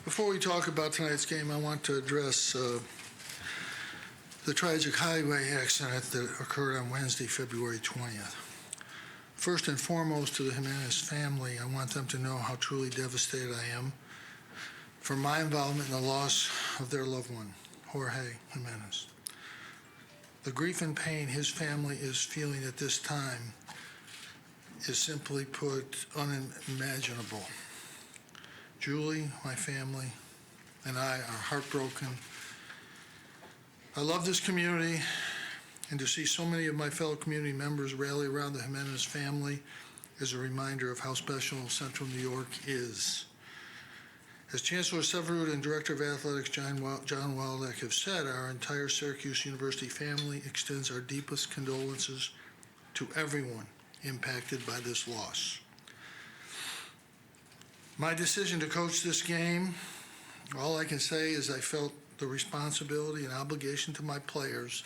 Before we talk about tonight's game, I want to address the tragic highway accident that occurred on Wednesday, February 20th. First and foremost, to the Jimenez family, I want them to know how truly devastated I am for my involvement in the loss of their loved one, Jorge Jimenez. The grief and pain his family is feeling at this time is simply put unimaginable. Julie, my family, and I are heartbroken. I love this community, and to see so many of my fellow community members rally around the Jimenez family is a reminder of how special Central New York is. As Chancellor Severud and Director of Athletics John Waldeck have said, our entire Syracuse University family extends our deepest condolences to everyone impacted by this loss. My decision to coach this game, all I can say is I felt the responsibility and obligation to my players,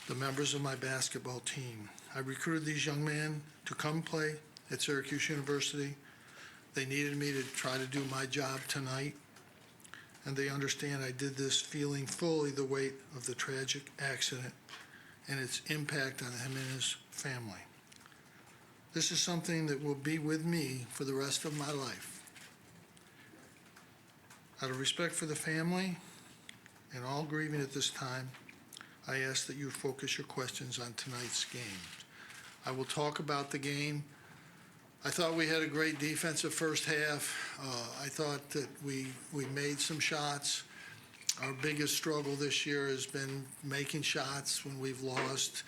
the members of my basketball team. I recruited these young men to come play at Syracuse University. They needed me to try to do my job tonight, and they understand I did this feeling fully the weight of the tragic accident and its impact on the Jimenez family. This is something that will be with me for the rest of my life. Out of respect for the family and all grieving at this time, I ask that you focus your questions on tonight's game. I will talk about the game. I thought we had a great defensive first half. I thought that we made some shots. Our biggest struggle this year has been making shots when we've lost.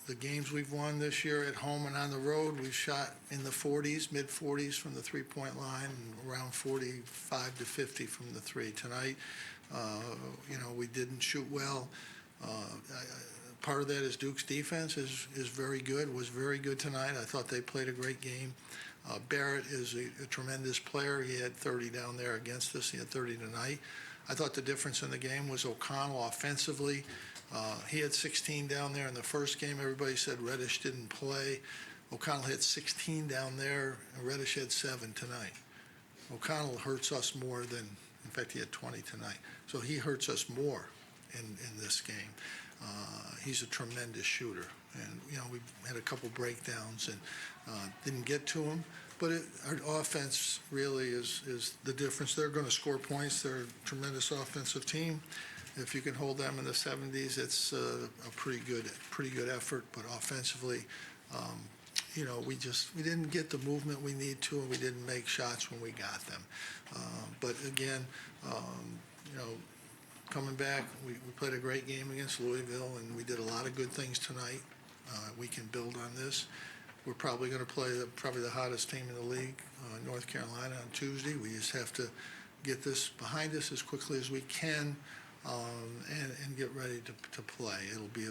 The games we've won this year at home and on the road, we've shot in the 40s, mid-40s from the three-point line, and around 45 to 50 from the three. Tonight, we didn't shoot well. Part of that is Duke's defense is very good, was very good tonight. I thought they played a great game. Barrett is a tremendous player. He had 30 down there against us. He had 30 tonight. I thought the difference in the game was O'Connell offensively. He had 16 down there in the first game. Everybody said Reddish didn't play. O'Connell had 16 down there, and Reddish had 7 tonight. O'Connell hurts us more than, in fact, he had 20 tonight. So he hurts us more in this game. He's a tremendous shooter. And, we had a couple breakdowns and didn't get to him. But our offense really is the difference. They're going to score points. They're a tremendous offensive team. If you can hold them in the 70s, it's a pretty good effort. But offensively, we didn't get the movement we need to, and we didn't make shots when we got them. But again, coming back, we played a great game against Louisville, and we did a lot of good things tonight. We can build on this. We're probably going to play probably the hottest team in the league, North Carolina, on Tuesday. We just have to get this behind us as quickly as we can. And get ready to play. It'll be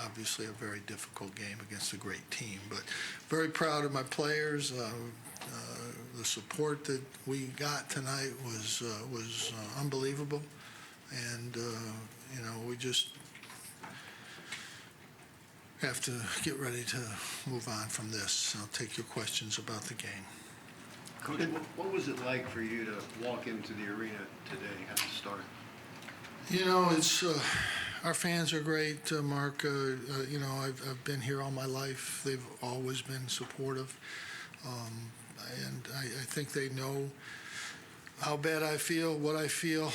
obviously a very difficult game against a great team, but very proud of my players. The support that we got tonight was unbelievable, and we just have to get ready to move on from this. I'll take your questions about the game. Coach, what was it like for you to walk into the arena today at the start? It's our fans are great, Mark. I've been here all my life. They've always been supportive, and I think they know how bad I feel, what I feel,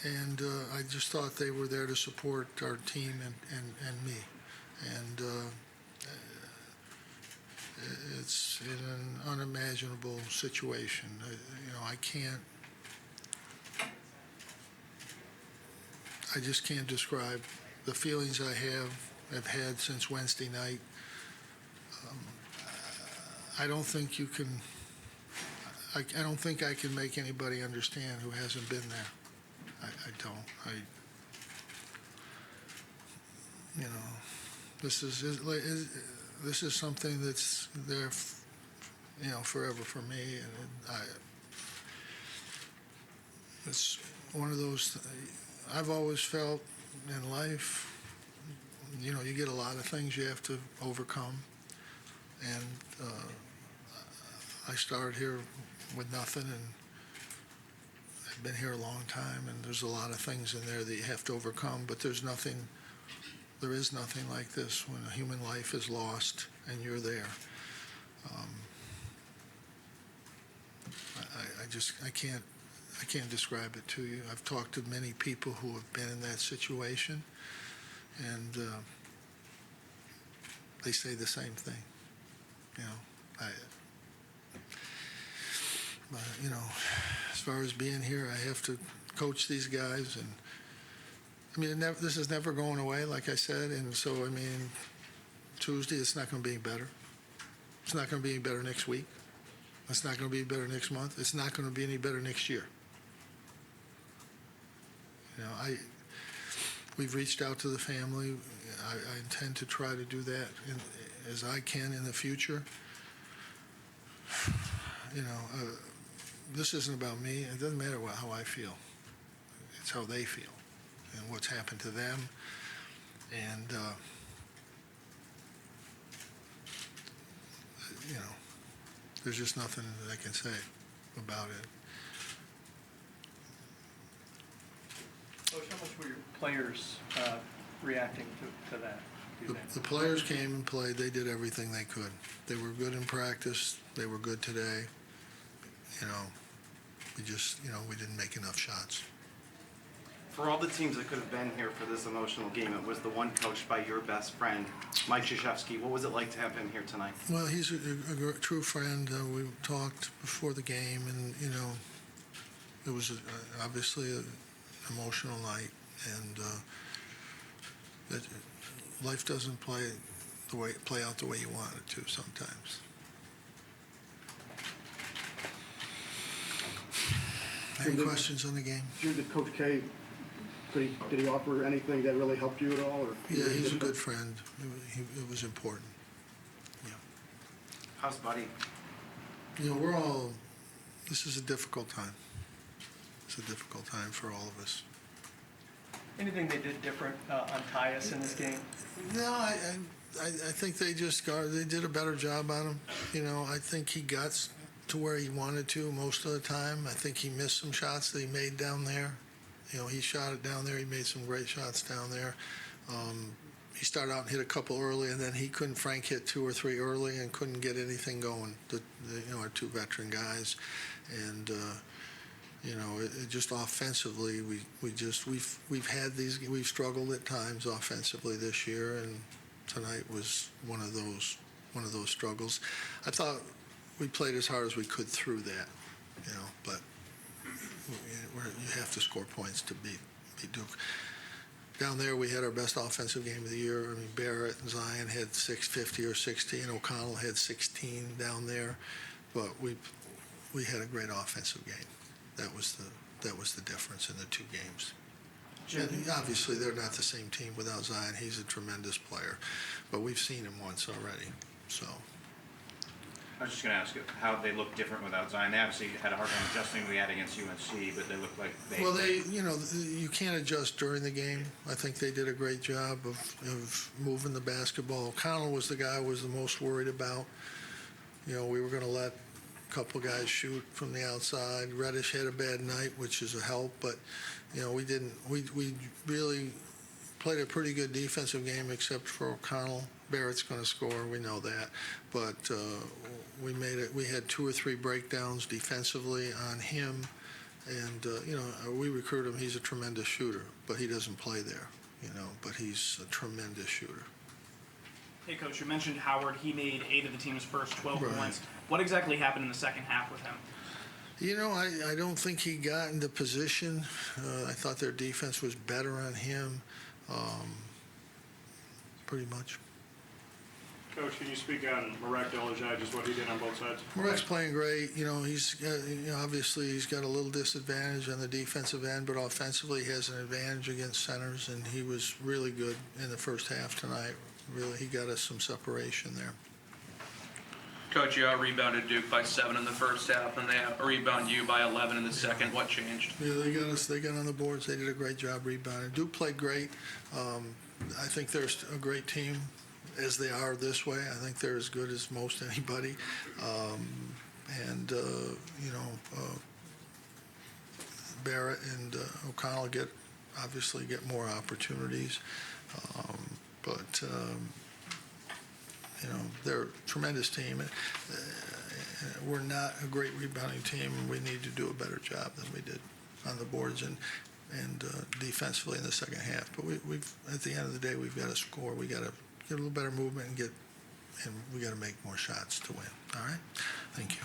and I just thought they were there to support our team and me, and it's in an unimaginable situation. I just can't describe the feelings I've had since Wednesday night. I don't think you can. I don't think I can make anybody understand who hasn't been there. I don't. This is something that's there, forever for me, and it's one of those. I've always felt in life, you get a lot of things you have to overcome. And I started here with nothing, and been here a long time, and there's a lot of things in there that you have to overcome, but there is nothing like this when a human life is lost and you're there. I can't describe it to you. I've talked to many people who have been in that situation, and they say the same thing. As far as being here, I have to coach these guys, and this is never going away, like I said, and so, Tuesday, it's not going to be better. It's not going to be any better next week. It's not going to be better next month. It's not going to be any better next year. We've reached out to the family. I intend to try to do that as I can in the future. This isn't about me. It doesn't matter how I feel. It's how they feel and what's happened to them. And, there's just nothing that I can say about it. Coach, how much were your players reacting to that, do you think? The players came and played. They did everything they could. They were good in practice. They were good today. We didn't make enough shots. For all the teams that could have been here for this emotional game, it was the one coached by your best friend, Mike Krzyzewski. What was it like to have him here tonight? Well, he's a true friend. We talked before the game, and, it was obviously an emotional night, and life doesn't play out the way you want it to sometimes. Any questions on the game? Did Coach K, did he offer anything that really helped you at all? Or Yeah, he's a good friend. It was important. Yeah. How's Buddy? This is a difficult time. It's a difficult time for all of us. Anything they did different on Tyus in this game? No, I think they did a better job on him. I think he got to where he wanted to most of the time. I think he missed some shots that he made down there. He shot it down there. He made some great shots down there. He started out and hit a couple early, and then Frank hit 2 or 3 early and couldn't get anything going. Our 2 veteran guys, and it just offensively, we've struggled at times offensively this year, and tonight was one of those struggles. I thought we played as hard as we could through that, but you have to score points to beat Duke. Down there, we had our best offensive game of the year. Barrett and Zion had 650 or 60, and O'Connell had 16 down there, but we had a great offensive game. That was the difference in the 2 games. And obviously, they're not the same team without Zion. He's a tremendous player, but we've seen him once already, so. I was just going to ask you how they look different without Zion. They obviously had a hard time adjusting we had against UNC, but they look like they. Well, you can't adjust during the game. I think they did a great job of moving the basketball. O'Connell was the guy I was the most worried about. We were going to let a couple guys shoot from the outside. Reddish had a bad night, which is a help, but we didn't. We really played a pretty good defensive game, except for O'Connell. Barrett's going to score, we know that, but we made it. We had 2 or 3 breakdowns defensively on him, and we recruit him. He's a tremendous shooter, but he doesn't play there, but he's a tremendous shooter. Hey, Coach, you mentioned Howard. He made 8 of the team's first 12 Right. points. What exactly happened in the second half with him? I don't think he got into position. I thought their defense was better on him, pretty much. Coach, can you speak on Marek Dolezaj, just what he did on both sides? Marek's playing great. He's obviously he's got a little disadvantage on the defensive end, but offensively he has an advantage against centers, and he was really good in the first half tonight. Really, he got us some separation there. Coach, you out-rebounded Duke by 7 in the first half, and they out-rebound you by 11 in the second. What changed? Yeah, they got us. They got on the boards. They did a great job rebounding. Duke played great. I think they're a great team, as they are this way. I think they're as good as most anybody. Barrett and O'Connell obviously get more opportunities. But they're a tremendous team. We're not a great rebounding team, and we need to do a better job than we did on the boards and defensively in the second half. But we've at the end of the day, we've got to score. We got to get a little better movement and we got to make more shots to win. All right? Thank you.